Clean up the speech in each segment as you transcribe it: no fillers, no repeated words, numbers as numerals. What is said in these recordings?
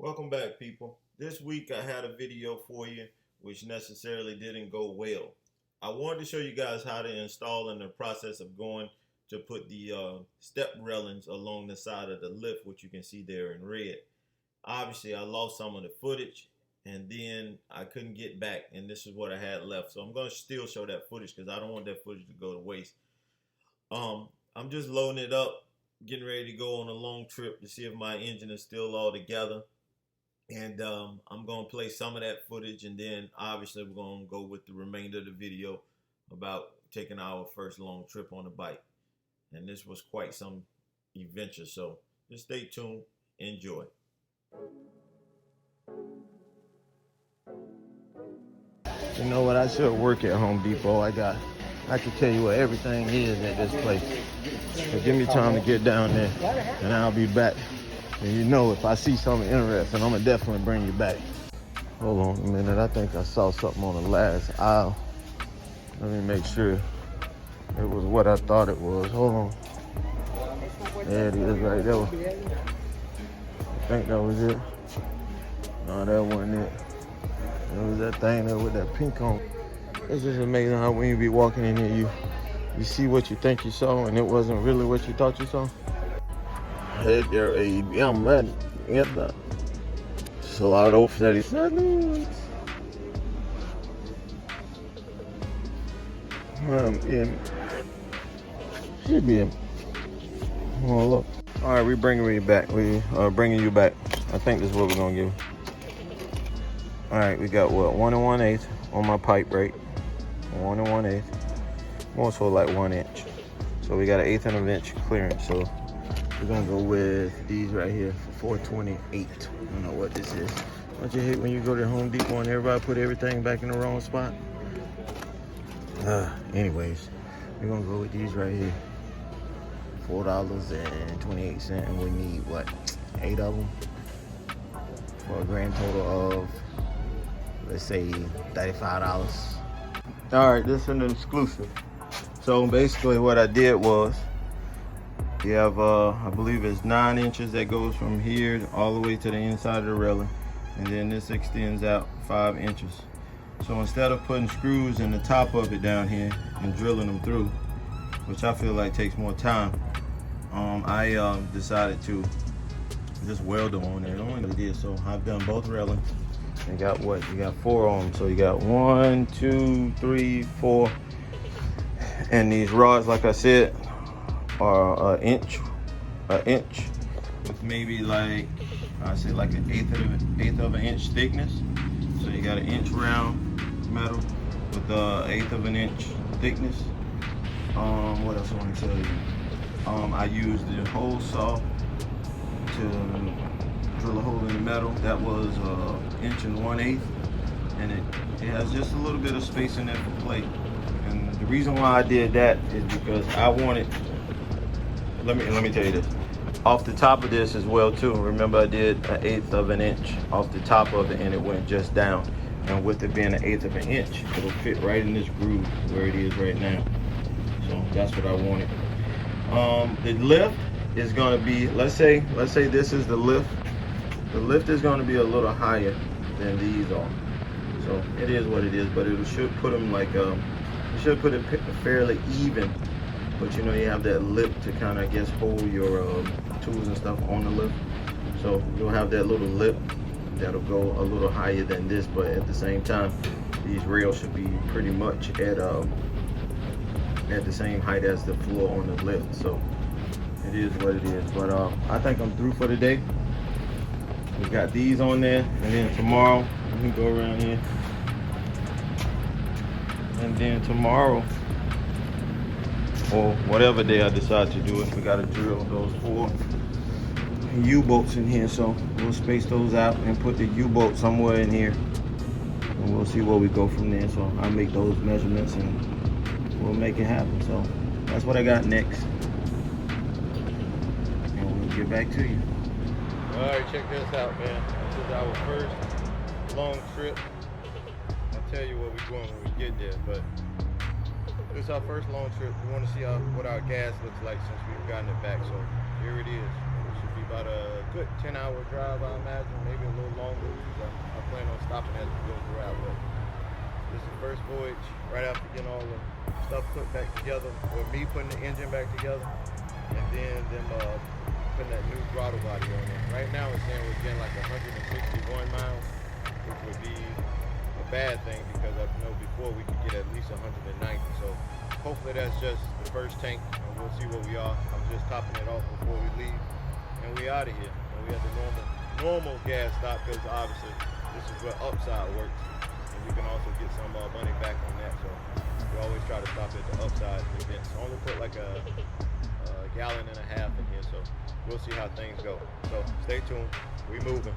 Welcome back, people. This week I had a video for you which necessarily didn't go well. I wanted to show you guys how to install in the process of going to put the step railings along the side of the lift, which you can see there in red. Obviously, I lost some of the footage and then I couldn't get back, and this is what I had left. So I'm going to still show that footage because I don't want that footage to go to waste. I'm just loading it up, getting ready to go on a long trip to see if my engine is still all together. And I'm going to play some of that footage, and then obviously we're going to go with the remainder of the video about taking our first long trip on the bike. And this was quite some adventure, so just stay tuned, enjoy. You know what? I should work at Home Depot. I can tell you what everything is at this place. So give me time to get down there, and I'll be back. And you know, if I see something interesting, I'm gonna definitely bring you back. Hold on a minute. I think I saw something on the last aisle. Let me make sure it was what I thought it was. Hold on. There it is right there. I think that was it. No, that wasn't it. It was that thing there with that pink on. It's just amazing how when you be walking in here, you see what you think you saw, and it wasn't really what you thought you saw. Hey there, I'm ready. Get that. Salado 37. Should be in. Oh, look. All right, we're bringing you back. We are bringing you back. I think this is what we're gonna give. All right, we got what, 1 1/8 on my pipe brake. 1 1/8. More so like 1 inch. So we got an 1/8 of an inch clearance. So we're gonna go with these right here for $428. I don't know what this is. Don't you hate when you go to Home Depot and everybody put everything back in the wrong spot? Anyways, we're gonna go with these right here. $4.28, and we need what, 8 of them for a grand total of, let's say, $35. All right, this is an exclusive. So basically what I did was, you have, I believe it's 9 inches that goes from here all the way to the inside of the railing. And then this extends out 5 inches. So instead of putting screws in the top of it down here and drilling them through, which I feel like takes more time, I decided to just weld them on there. I only did, so I've done both railings. You got what? You got 4 on them. So you got 1, 2, 3, 4. And these rods, like I said, are an inch with maybe like, I say like an eighth of an inch thickness. So you got an inch round metal with an 1/8 of an inch thickness. What else I want to tell you? I used the hole saw to drill a hole in the metal. That was 1 1/8 inch, and it has just a little bit of space in there for plate. And the reason why I did that is because I wanted, let me tell you this, off the top of this as well too. Remember, I did an 1/8 of an inch off the top of it, and it went just down. And with it being an 1/8 of an inch, it'll fit right in this groove where it is right now. So that's what I wanted. The lift is going to be, let's say this is the lift. The lift is going to be a little higher than these are. So it is what it is, but it should put them like, it should put it fairly even. But you know, you have that lip to kind of, I guess, hold your tools and stuff on the lift. So you'll have that little lip that'll go a little higher than this, but at the same time, these rails should be pretty much at the same height as the floor on the lift. So it is what it is. But I think I'm through for the day. We got these on there, and then tomorrow, let me go around here. And then tomorrow, or whatever day I decide to do it, we gotta drill those 4 U-bolts in here. So we'll space those out and put the U-bolt somewhere in here, and we'll see where we go from there. So I'll make those measurements and we'll make it happen. So that's what I got next, and we'll get back to you. All right, check this out, man. This is our first long trip. I'll tell you where we're going when we get there, but this is our first long trip. We want to see what our gas looks like since we've gotten it back. So here it is. It should be about a good 10-hour drive, I imagine, maybe a little longer. I plan on stopping as we go throughout. But this is the first voyage right after getting all the stuff put back together, or me putting the engine back together, and then them putting that new throttle body on it. Right now it's saying we're getting like 161 miles, which would be a bad thing because I know before we could get at least 190. So hopefully that's just the first tank, and we'll see where we are. I'm just topping it off before we leave, and we out of here. And we have the normal gas stop, because obviously this is where upside works, and we can also get some money back on that. So we always try to stop at the upside events. Only put like a gallon and a half in here, so we'll see how things go. So stay tuned. We moving.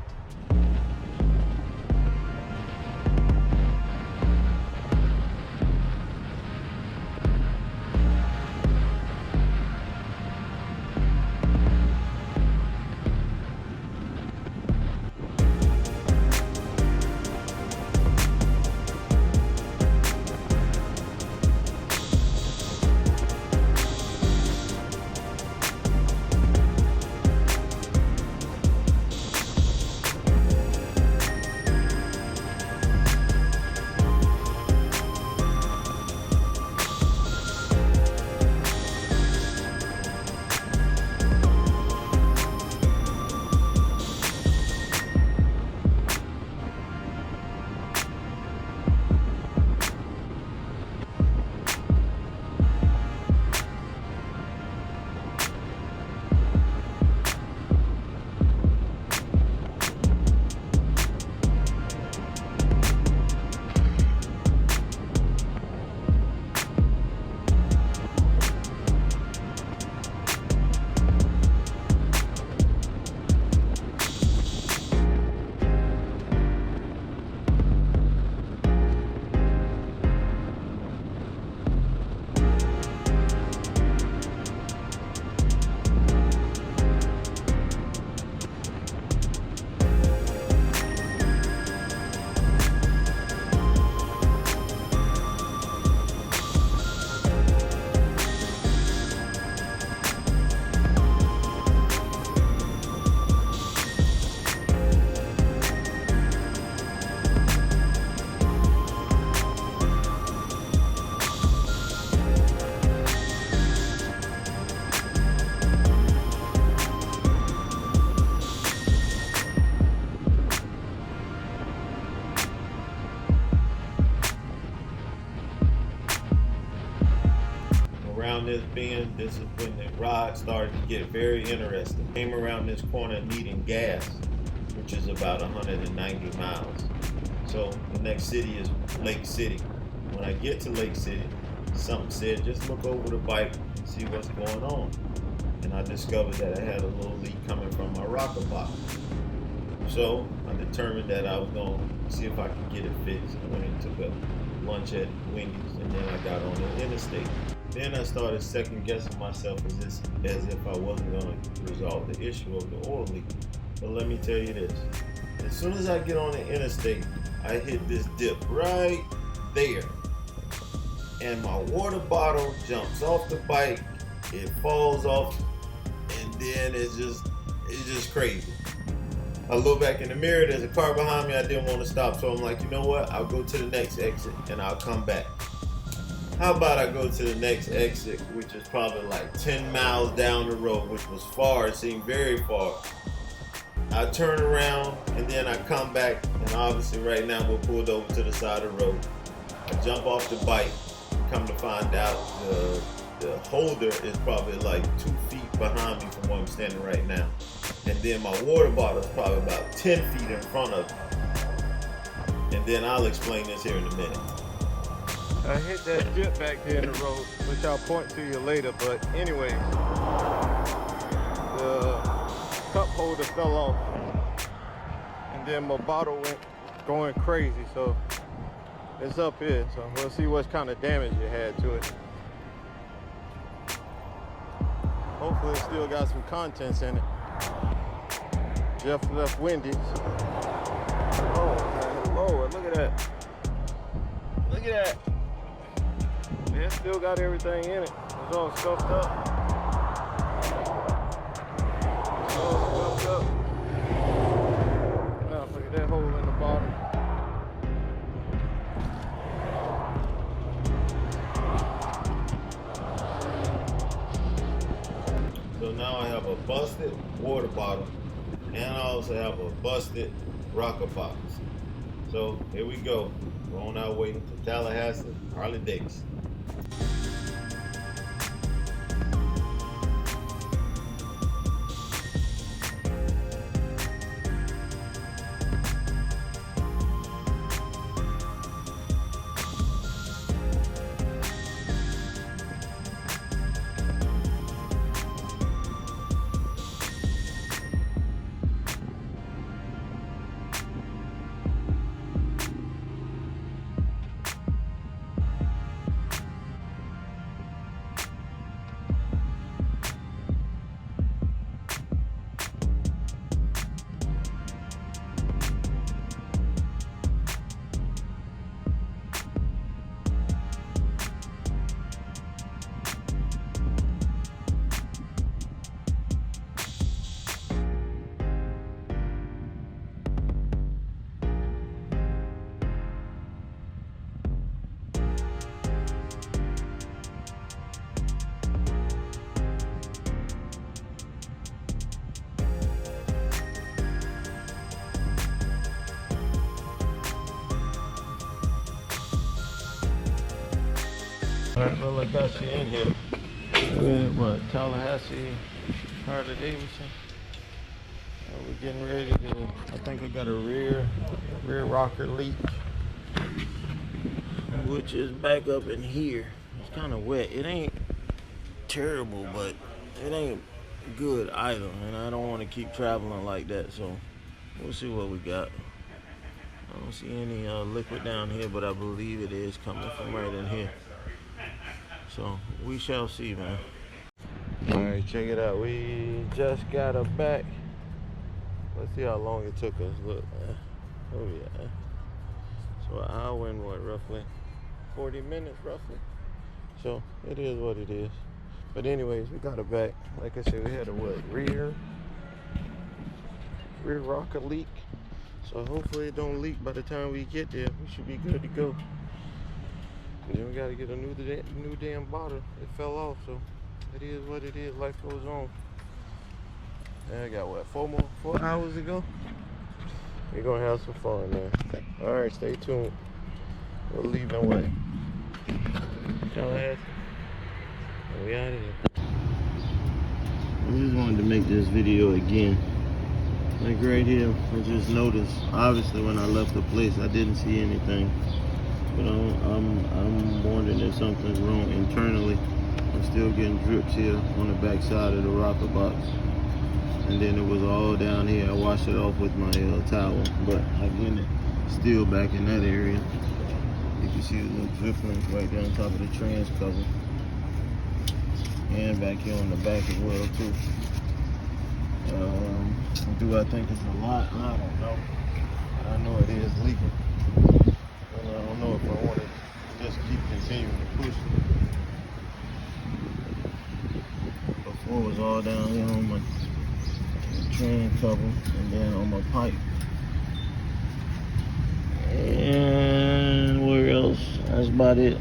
Around this bend, this is when the ride started to get very interesting. Came around this corner needing gas, which is about 190 miles. So the next city is Lake City. When I get to Lake City, something said, just look over the bike and see what's going on. And I discovered that I had a little leak coming from my rocker box. So I determined that I was going to see if I could get it fixed. I went and took a lunch at Wendy's, and then I got on the interstate. Then I started second guessing myself as if I wasn't going to resolve the issue of the oil leak. But let me tell you this, as soon as I get on the interstate, I hit this dip right there. And my water bottle jumps off the bike, it falls off, and then it's just crazy. I look back in the mirror, there's a car behind me, I didn't want to stop, so I'm like, you know what, I'll go to the next exit and I'll come back. How about I go to the next exit, which is probably like 10 miles down the road, which was far, it seemed very far. I turn around and then I come back, and obviously right now we're pulled over to the side of the road. I jump off the bike, come to find out the holder is probably like 2 feet behind me from where I'm standing right now. And then my water bottle is probably about 10 feet in front of me. And then I'll explain this here in a minute. I hit that dip back there in the road, which I'll point to you later, but anyways, the cup holder fell off, and then my bottle went going crazy, so it's up here, so we'll see what kind of damage it had to it. Hopefully it still got some contents in it. Jeff left Wendy's. Oh, Lord, look at that. Look at that. It still got everything in it. It's all stuffed up. It's all stuffed water bottle, and I also have a busted rocker box. So here we go. We're on our way to Tallahassee, Harley-Davidson. Alright, well, I got you in here. We're at what, Tallahassee, Harley-Davidson. We're getting ready to, I think we got a rear rocker leak, which is back up in here. It's kind of wet. It ain't terrible, but it ain't good either. And I don't want to keep traveling like that, so we'll see what we got. I don't see any liquid down here, but I believe it is coming from right in here. So we shall see, man. All right, check it out. We just got her back. Let's see how long it took us. Look, man. Oh yeah. So an hour and what, roughly 40 minutes, roughly. So it is what it is. But anyways, we got her back. Like I said, we had a what, rear rocker leak. So hopefully it don't leak by the time we get there. We should be good to go. And then we gotta get a new damn bottle. It fell off, so it is what it is. Life goes on. And I got what, 4 hours to go? We're gonna have some fun, man. All right, stay tuned. We're leaving what? Tallahassee. We out of here. I just wanted to make this video again. Like right here, I just noticed. Obviously, when I left the place, I didn't see anything. But I'm wondering if something's wrong internally. I'm still getting drips here on the back side of the rocker box. And then it was all down here. I washed it off with my towel. But again, it's still back in that area. You can see the little drip lines right there on top of the trans cover. And back here on the back as well, too. Do I think it's a lot? I don't know. But I know it is leaking. I don't know if I want to just keep continuing to push it. Before it was all down here on my train cover and then on my pipe. And where else? That's about it.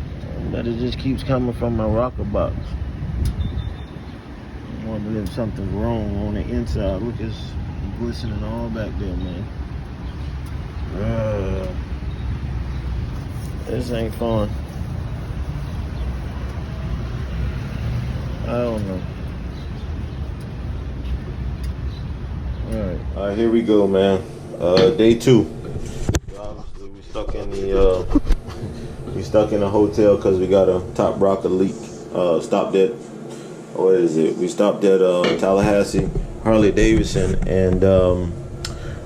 But it just keeps coming from my rocker box. I wonder if something's wrong on the inside. Look, it's glistening all back there, man. This ain't fun. I don't know. All right, here we go, man. Day 2. Obviously, we stuck in the hotel because we got a top rocker leak. Stopped at, what is it? We stopped at Tallahassee, Harley-Davidson, and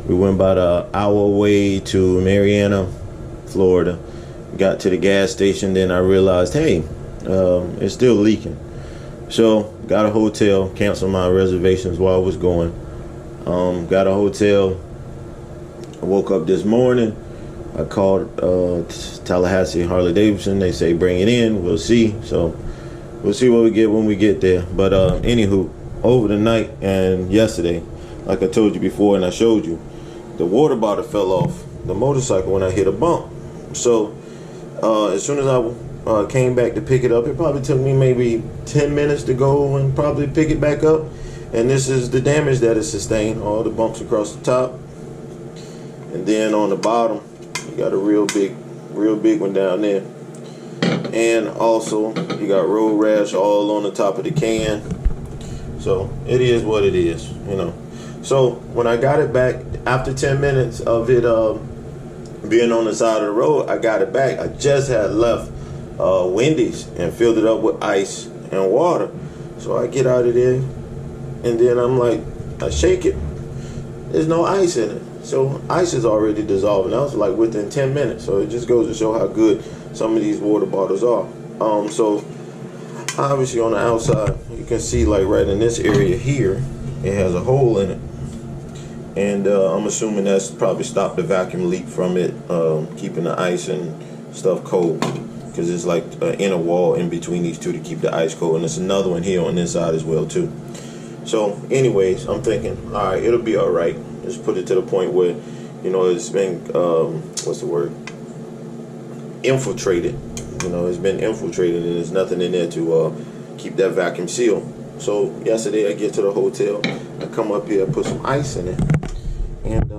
we went about an hour away to Marianna, Florida. Got to the gas station, then I realized, hey, it's still leaking. So got a hotel, canceled my reservations while I was going. Got a hotel. I woke up this morning. I called Tallahassee Harley-Davidson. They say bring it in. We'll see. So we'll see what we get when we get there. But anywho, over the night and yesterday, like I told you before and I showed you, the water bottle fell off the motorcycle when I hit a bump. So as soon as I came back to pick it up, it probably took me maybe 10 minutes to go and probably pick it back up. And this is the damage that it sustained, all the bumps across the top. And then on the bottom, you got a real big one down there. And also, you got road rash all on the top of the can. So it is what it is, you know. So when I got it back, after 10 minutes of it being on the side of the road, I got it back. I just had left Wendy's and filled it up with ice and water. So I get out of there, and then I'm like, I shake it. There's no ice in it. So ice is already dissolving. That was like within 10 minutes. So it just goes to show how good some of these water bottles are. So obviously on the outside, you can see like right in this area here, it has a hole in it. And I'm assuming that's probably stopped the vacuum leak from it, keeping the ice and stuff cold. Because it's like an inner wall in between these two to keep the ice cold. And there's another one here on this side as well too. So anyways, I'm thinking, all right, it'll be all right. Just put it to the point where, you know, it's been, what's the word? Infiltrated. You know, it's been infiltrated and there's nothing in there to keep that vacuum sealed. So yesterday I get to the hotel, I come up here, I put some ice in it, and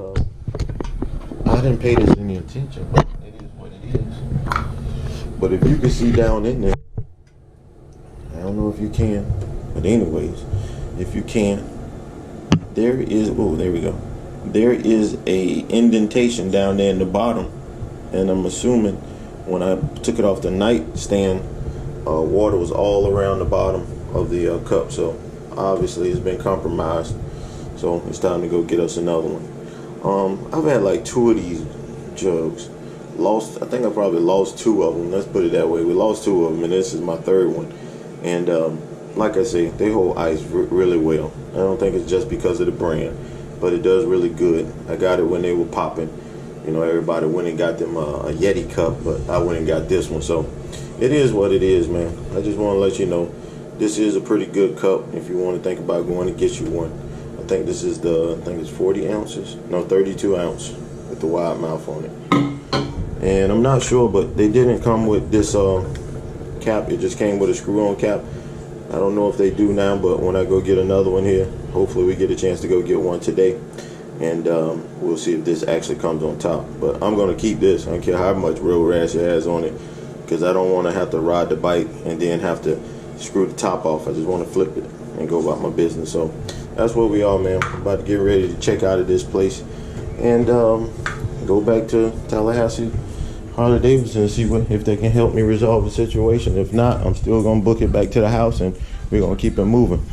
I didn't pay this any attention, but it is what it is. But if you can see down in there, I don't know if you can, but anyways, if you can, there is, oh, there we go. There is a indentation down there in the bottom, and I'm assuming when I took it off the nightstand, water was all around the bottom of the cup, so obviously it's been compromised. So it's time to go get us another one. I've had like 2 of these jugs. I think I probably lost 2 of them. Let's put it that way. We lost 2 of them, and this is my 3rd one. And like I say, they hold ice really well. I don't think it's just because of the brand, but it does really good. I got it when they were popping. You know, everybody went and got them a Yeti cup, but I went and got this one. So it is what it is, man. I just want to let you know this is a pretty good cup if you want to think about going to get you one. I think this is I think it's 40 ounces. No, 32 ounce with the wide mouth on it. And I'm not sure, but they didn't come with this cap. It just came with a screw-on cap. I don't know if they do now, but when I go get another one here, hopefully we get a chance to go get one today. And we'll see if this actually comes on top. But I'm going to keep this. I don't care how much road rash it has on it, because I don't want to have to ride the bike and then have to screw the top off. I just want to flip it and go about my business. So that's where we are, man. I'm about to get ready to check out of this place and go back to Tallahassee Harley Davidson and see if they can help me resolve the situation. If not, I'm still going to book it back to the house and we're going to keep it moving.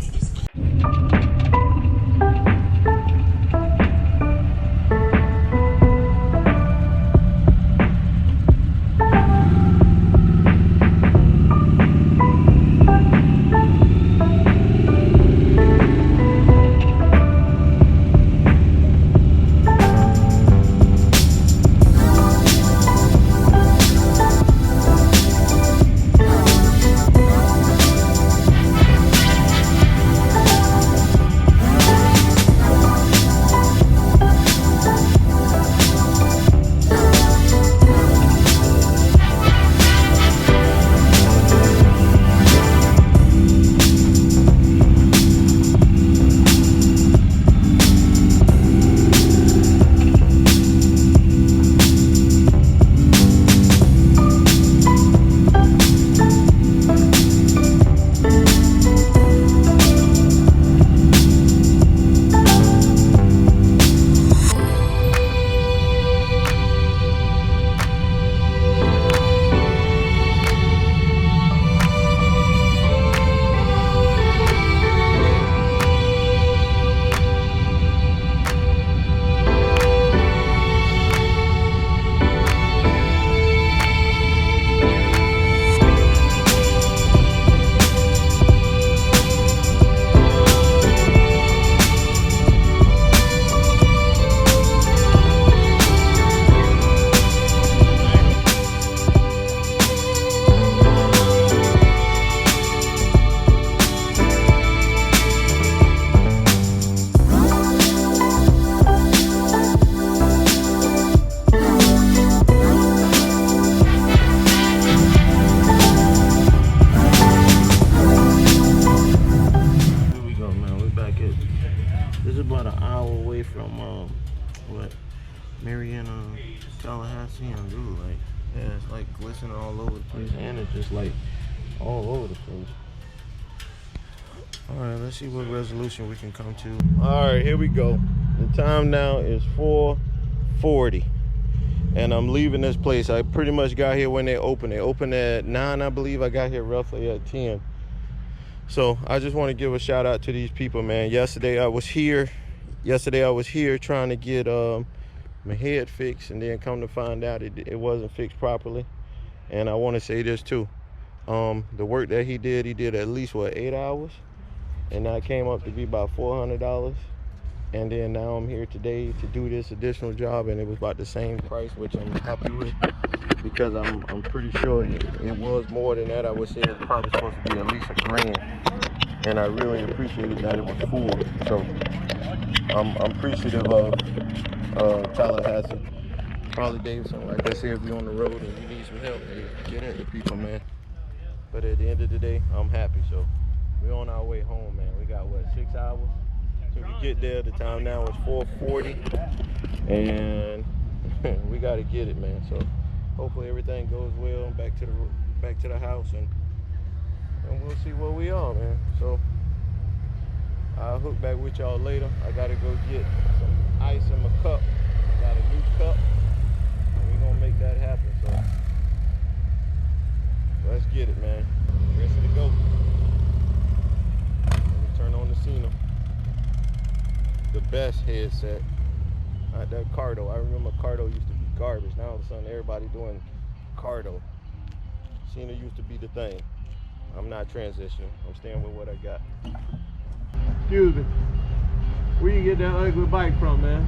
what Marietta, Tallahassee, and do. Like, yeah, it's like glistening all over the place, and it's just like all over the place. All right, let's see what resolution we can come to. All right, here we go. The time now is 4:40, and I'm leaving this place. I pretty much got here when they opened. They opened at 9, I believe. I got here roughly at 10. So I just want to give a shout out to these people, man. Yesterday I was here trying to get my head fixed, and then come to find out it wasn't fixed properly. And I want to say this too. The work that he did at least, what, 8 hours? And that came up to be about $400. And then now I'm here today to do this additional job, and it was about the same price, which I'm happy with, because I'm pretty sure it was more than that. I would say it's probably supposed to be at least $1,000, and I really appreciated that it was full. So I'm appreciative of Tallahassee, Harley Davidson. Like I said, if you're on the road and you need some help, hey, get into people, man. But at the end of the day, I'm happy. So we're on our way home, man. We got, what, 6 hours? So we get there. The time now is 4:40, and we got to get it, man. So hopefully everything goes well. Back to the house, and we'll see where we are, man. So I'll hook back with y'all later. I gotta go get some ice in my cup. I got a new cup, and we're gonna make that happen. So let's get it, man. Ready to go. Let me turn on the Sena. The best headset. That Cardo. I remember Cardo used to be garbage. Now all of a sudden everybody doing Cardo. Sena used to be the thing. I'm not transitioning. I'm staying with what I got. Excuse me. Where you get that ugly bike from, man?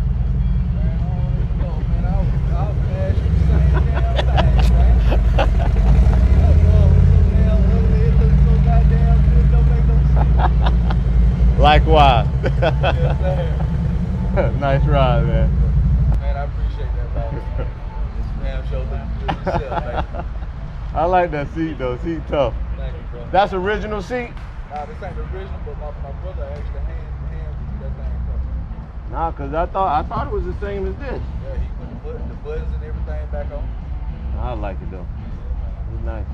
Likewise. Nice ride, man. Man, I appreciate that, dog. This damn show looking good yourself, man. I like that seat though. Seat tough. Thank you, bro. That's original seat? Nah, this ain't the original, but my brother actually hand that thing from. Nah, cause I thought it was the same as this. Yeah, he put the buttons and everything back on. I like it though. It's nice.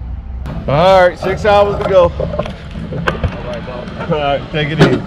All right, 6 hours to go. All right, dog. All right, take it easy.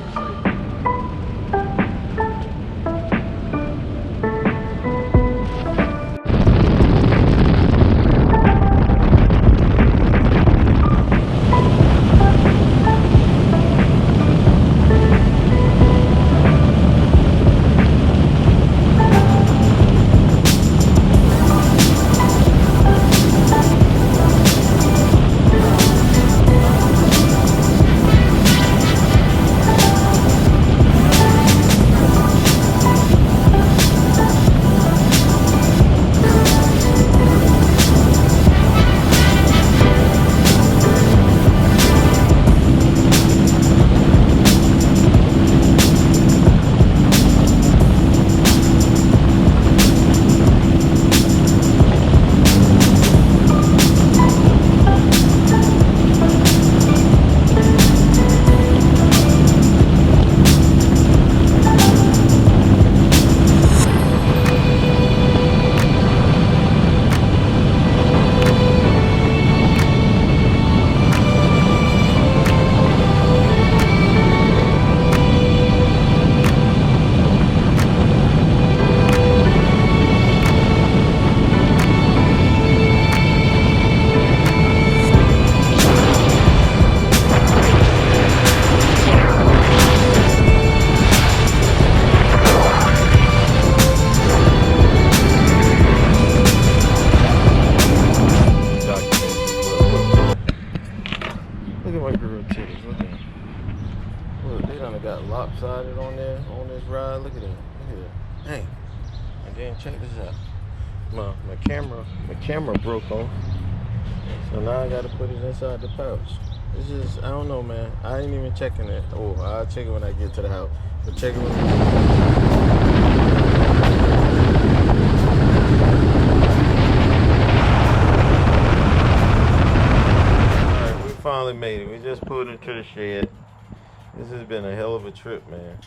Lopsided on there on this ride. Look at that. Dang. And then check this out. My camera broke on. So now I gotta put it inside the pouch. It's just, I don't know, man. I ain't even checking it. Oh, I'll check it when I get to the house. But check it when Alright, we finally made it. We just pulled into the shed. This has been a hell of a trip, man.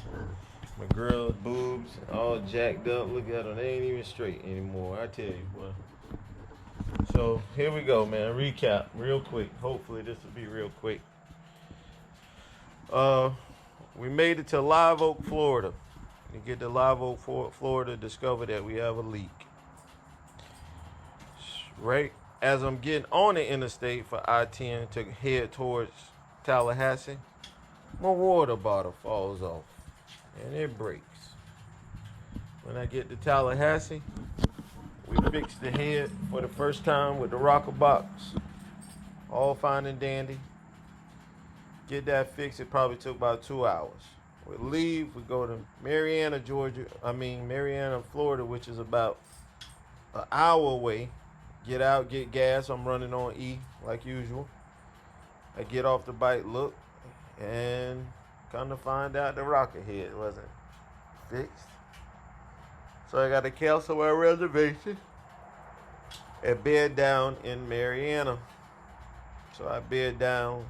My girl's boobs all jacked up. Look at them. They ain't even straight anymore. I tell you, boy. So here we go, man. Recap real quick. Hopefully this will be real quick. We made it to Live Oak, Florida. You get to Live Oak, Florida, discover that we have a leak. Right as I'm getting on the interstate for I-10 to head towards Tallahassee, my water bottle falls off and it breaks. When I get to Tallahassee, we fixed the head for the first time with the rocker box. All fine and dandy. Get that fixed, it probably took about 2 hours. We leave, we go to Marianna, Florida, which is about an hour away. Get out, get gas. I'm running on E like usual. I get off the bike, look, and come to find out the rocker head wasn't fixed. So I got to cancel my reservation and bed down in Marianna. So I bed down.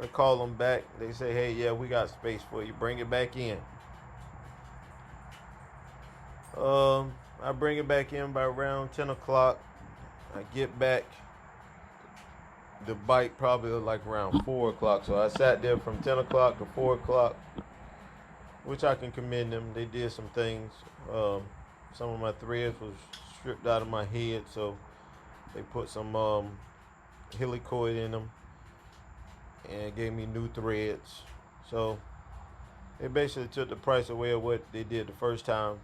I call them back. They say, hey, yeah, we got space for you. Bring it back in. I bring it back in by around 10 o'clock. I get back. The bike probably like around 4 o'clock. So I sat there from 10 o'clock to 4 o'clock, which I can commend them. They did some things. Some of my threads was stripped out of my head, so they put some helicoid in them and gave me new threads. So they basically took the price away of what they did the first time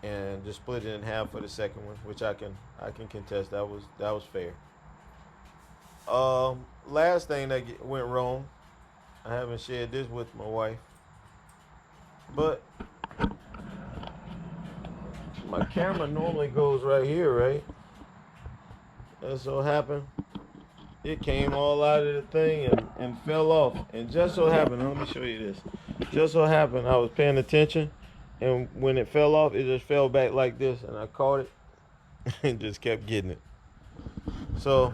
and just split it in half for the second one, which I can contest. That was fair. Last thing that went wrong, I haven't shared this with my wife, but my camera normally goes right here, right? And so happened, it came all out of the thing and fell off. And just so happened, let me show you this. Just so happened, I was paying attention, and when it fell off, it just fell back like this, and I caught it and just kept getting it. So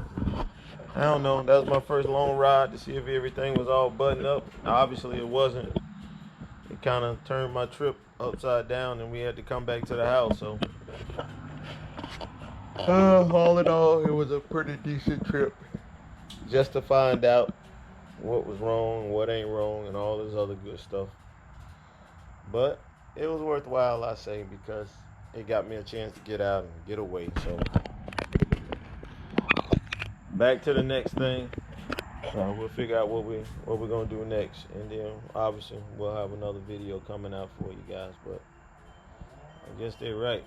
I don't know. That was my first long ride to see if everything was all buttoned up. Obviously, it wasn't. It kind of turned my trip upside down, and we had to come back to the house. So all in all, it was a pretty decent trip, just to find out what was wrong, what ain't wrong, and all this other good stuff. But it was worthwhile, I say, because it got me a chance to get out and get away. So back to the next thing. We'll figure out what we're gonna do next, and then obviously we'll have another video coming out for you guys. But I guess they're right.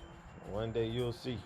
One day you'll see.